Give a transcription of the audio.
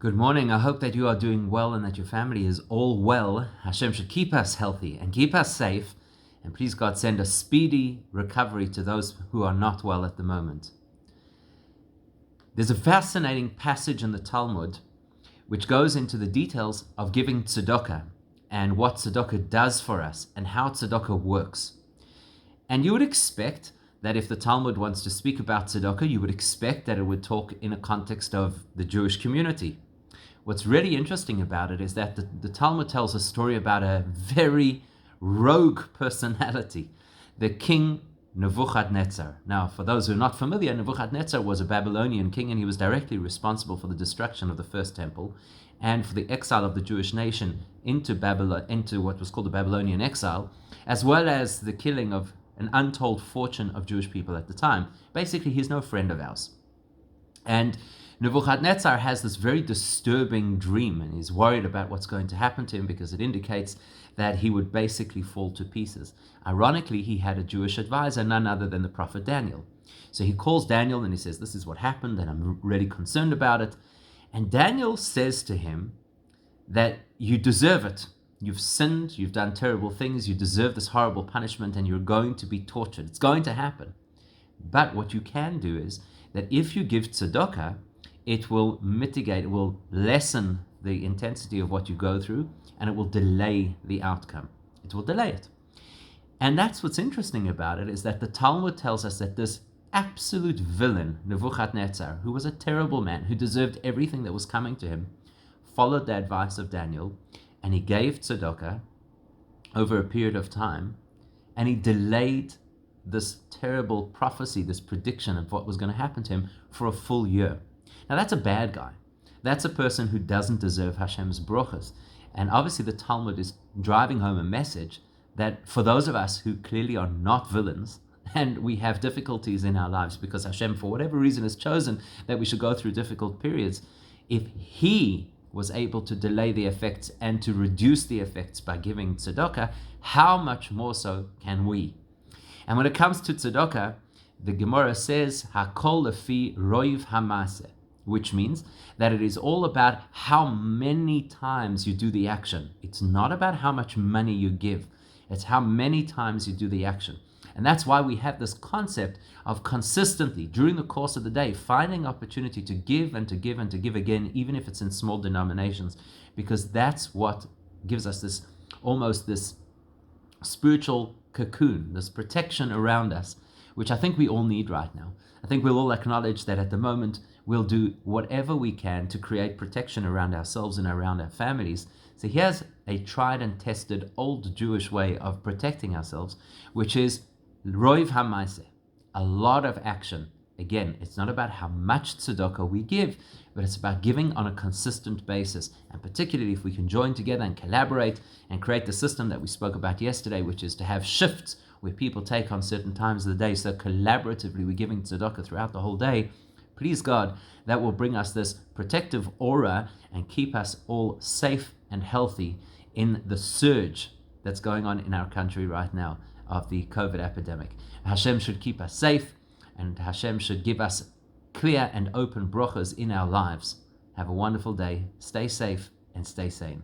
Good morning. I hope that you are doing well and that your family is all well. Hashem should keep us healthy and keep us safe. And please, God, send a speedy recovery to those who are not well at the moment. There's a fascinating passage in the Talmud which goes into the details of giving tzedokah and what tzedokah does for us and how tzedokah works. And you would expect that if the Talmud wants to speak about tzedokah, you would expect that it would talk in a context of the Jewish community. What's really interesting about it is that the Talmud tells a story about a very rogue personality, the king Nebuchadnezzar. Now, for those who are not familiar, Nebuchadnezzar was a Babylonian king, and he was directly responsible for the destruction of the first temple and for the exile of the Jewish nation into Babylon, into what was called the Babylonian exile, as well as the killing of an untold fortune of Jewish people at the time. Basically, he's no friend of ours. And Nebuchadnezzar has this very disturbing dream, and he's worried about what's going to happen to him because it indicates that he would basically fall to pieces. Ironically, he had a Jewish advisor, none other than the prophet Daniel. So he calls Daniel and he says, "This is what happened, and I'm really concerned about it." And Daniel says to him that you deserve it. You've sinned, you've done terrible things, you deserve this horrible punishment, and you're going to be tortured. It's going to happen. But what you can do is that if you give tzedokah, it will mitigate, it will lessen the intensity of what you go through, and it will delay the outcome. It will delay it. And that's what's interesting about it, is that the Talmud tells us that this absolute villain, Nebuchadnezzar, who was a terrible man, who deserved everything that was coming to him, followed the advice of Daniel, and he gave tzedakah over a period of time, and he delayed this terrible prophecy, this prediction of what was going to happen to him for a full year. Now that's a bad guy. That's a person who doesn't deserve Hashem's brachas. And obviously the Talmud is driving home a message that for those of us who clearly are not villains, and we have difficulties in our lives because Hashem, for whatever reason, has chosen that we should go through difficult periods, if He was able to delay the effects and to reduce the effects by giving tzedakah, how much more so can we? And when it comes to tzedakah, the Gemara says, "Hakol lefi roiv hamaseh," which means that it is all about how many times you do the action. It's not about how much money you give. It's how many times you do the action. And that's why we have this concept of consistently, during the course of the day, finding opportunity to give and to give and to give again, even if it's in small denominations, because that's what gives us this, almost this spiritual cocoon, this protection around us, which I think we all need right now. I think we'll all acknowledge that at the moment we'll do whatever we can to create protection around ourselves and around our families. So here's a tried and tested old Jewish way of protecting ourselves, which is roiv hamaaseh, a lot of action. Again, it's not about how much tzedakah we give, but it's about giving on a consistent basis. And particularly if we can join together and collaborate and create the system that we spoke about yesterday, which is to have shifts where people take on certain times of the day. So collaboratively, we're giving tzedakah throughout the whole day. Please God, that will bring us this protective aura and keep us all safe and healthy in the surge that's going on in our country right now of the COVID epidemic. Hashem should keep us safe, and Hashem should give us clear and open brachas in our lives. Have a wonderful day. Stay safe and stay sane.